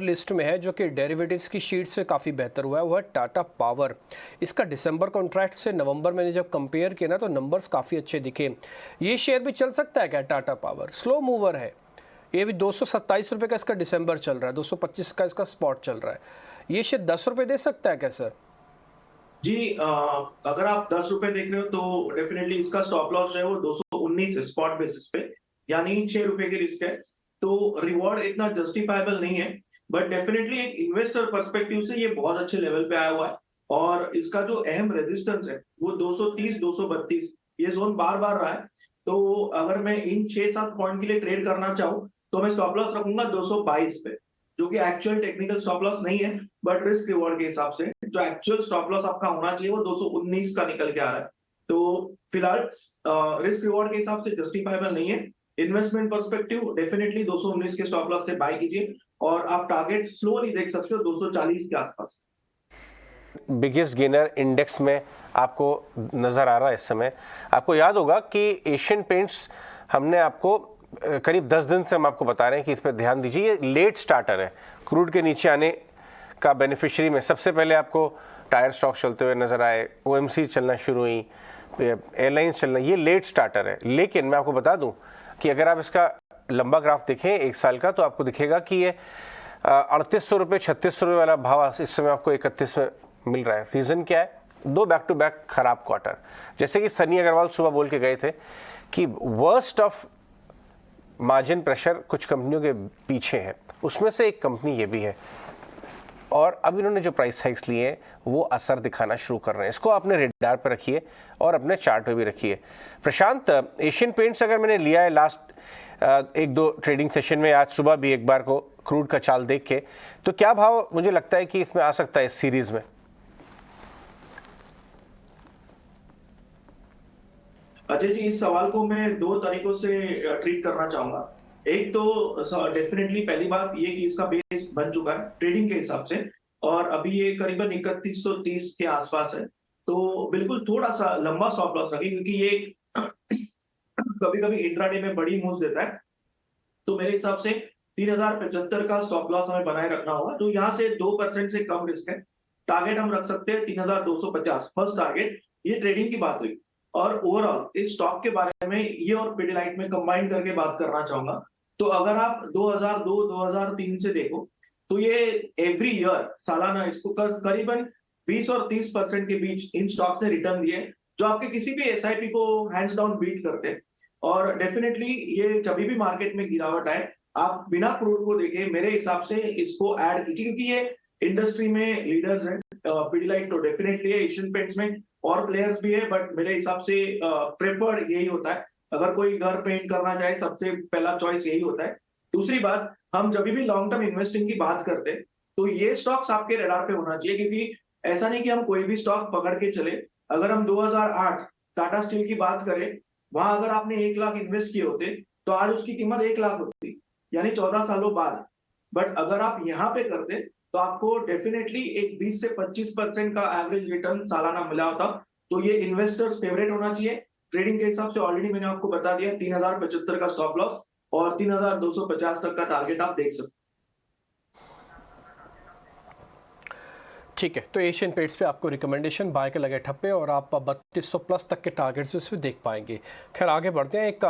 List में है जो कि डेरिवेटिव्स की शीट से काफ़ी बेहतर हुआ है, वो है टाटा पावर। इसका दिसंबर कॉन्ट्रैक्ट से नवंबर मैंने जब कंपेयर किया ना तो नंबर्स काफ़ी अच्छे दिखे। ये शेयर भी चल सकता है क्या? टाटा पावर स्लो मूवर है, ये भी 227 रुपये का इसका दिसंबर चल रहा है, 225 का इसका स्पॉट चल रहा है। ये शेयर 10 रुपये दे सकता है क्या सर? जी, अगर आप 10 रुपए देख रहे हो तो डेफिनेटली इसका स्टॉप लॉस जो है वो 219 है स्पॉट बेसिस पे, यानी 6 रुपए की रिस्क है। तो रिवॉर्ड इतना जस्टिफाइबल नहीं है, बट डेफिनेटली एक इन्वेस्टर पर्सपेक्टिव से ये बहुत अच्छे लेवल पे आया हुआ है। और इसका जो अहम रेजिस्टेंस है वो 230 232 ये जोन बार बार रहा है। तो अगर मैं इन 6-7 पॉइंट के लिए ट्रेड करना चाहूँ तो मैं स्टॉप लॉस रखूंगा 222 पे, जो कि एक्चुअल टेक्निकल स्टॉप लॉस नहीं है, बट रिस्क रिवॉर्ड के हिसाब से जो एक्चुअल स्टॉप लॉस आपका होना चाहिए वो 219 का निकल के आ रहा है। तो फिलहाल रिस्क रिवॉर्ड के हिसाब से जस्टिफाइबल नहीं है। इन्वेस्टमेंट पर्सपेक्टिव डेफिनेटली 219 के स्टॉप लॉस से बाय कीजिए और आप टारगेट स्लोली देख सकते हो 240 के आसपास। बिगेस्ट गेनर इंडेक्स में आपको नज़र आ रहा है इस समय। आपको याद होगा कि एशियन पेंट्स हमने आपको करीब 10 दिन से हम आपको बता रहे हैं कि इस पर ध्यान दीजिए। ये लेट स्टार्टर है, क्रूड के नीचे आने का बेनिफिशियरी में सबसे पहले आपको टायर स्टॉक चलते हुए नजर आए, ओएमसी चलना शुरू हुई, एयरलाइंस चलना, ये लेट स्टार्टर है। लेकिन मैं आपको बता दूं कि अगर आप इसका लंबा ग्राफ देखें 1 साल का तो आपको दिखेगा कि ये 3800 रुपये 3600 रुपये वाला भाव इस समय आपको 31 में मिल रहा है। रीज़न क्या है? 2 बैक टू बैक खराब क्वार्टर। जैसे कि सनी अग्रवाल सुबह बोल के गए थे कि वर्स्ट ऑफ मार्जिन प्रेशर कुछ कंपनियों के पीछे है, उसमें से एक कंपनी ये भी है। और अब इन्होंने जो प्राइस हाइक्स लिए हैं वो असर दिखाना शुरू कर रहे हैं। इसको आपने रेडार पर रखिए और अपने चार्ट पे भी रखिए। प्रशांत, एशियन पेंट्स अगर मैंने लिया है लास्ट 1-2 ट्रेडिंग सेशन में, आज सुबह भी एक बार को क्रूड का चाल देख के, तो क्या भाव मुझे लगता है कि इसमें आ सकता है इस सीरीज में? अजय जी, इस सवाल को मैं 2 तरीकों से ट्रीट करना चाहूंगा। एक तो डेफिनेटली पहली बात ये कि इसका बेस बन चुका है ट्रेडिंग के हिसाब से, और अभी ये करीबन 3130 के आसपास है। तो बिल्कुल थोड़ा सा लंबा स्टॉप लॉस रखें, क्योंकि ये कभी कभी इंट्राडे में बड़ी मूव देता है। तो मेरे हिसाब से 3075 का स्टॉप लॉस हमें बनाए रखना होगा। तो यहाँ से 2% से कम रिस्क है। टारगेट हम रख सकते हैं 3250 फर्स्ट टारगेट। ये ट्रेडिंग की बात हुई। और ओवरऑल इस स्टॉक के बारे में ये और पिडिलाइट में कंबाइन करके बात करना चाहूंगा। तो अगर आप 2002-2003 से देखो तो ये एवरी ईयर सालाना इसको करीबन 20 और 30% के बीच इन स्टॉक्स ने रिटर्न दिए, जो आपके किसी भी एसआईपी को हैंड्स डाउन बीट करते हैं। और डेफिनेटली ये जब भी मार्केट में गिरावट आए, आप बिना क्रूड को देखे मेरे हिसाब से इसको ऐड कीजिए, क्योंकि ये इंडस्ट्री में लीडर्स हैं। पिडिलाइट तो डेफिनेटली है, एशियन पेंट्स में और प्लेयर्स भी है, बट मेरे हिसाब से प्रेफर्ड यही होता है। अगर कोई घर पेंट करना चाहे सबसे पहला चॉइस यही होता है। दूसरी बात, हम जब भी लॉन्ग टर्म इन्वेस्टिंग की बात करते हैं तो ये स्टॉक्स आपके रडार पे होना चाहिए, क्योंकि ऐसा नहीं कि हम कोई भी स्टॉक पकड़ के चले। अगर हम 2008 टाटा स्टील की बात करें, वहां अगर आपने 1 लाख इन्वेस्ट किए होते तो आज उसकी कीमत 1 लाख होती, यानी 14 सालों बाद। बट अगर आप यहाँ पे करते तो आपको डेफिनेटली एक 20 से 25% का एवरेज रिटर्न सालाना मिला होता। तो ये इन्वेस्टर्स फेवरेट होना चाहिए। ट्रेडिंग के हिसाब से ऑलरेडी मैंने आपको बता दिया 3075 का स्टॉप लॉस और 3250 तक का टारगेट आप देख सकते। ठीक है, तो एशियन पेंट्स पे आपको रिकमेंडेशन बाय के लगे ठप्पे और आप 3200 प्लस तक के टारगेट्स उसमें देख पाएंगे। खैर आगे बढ़ते हैं। एक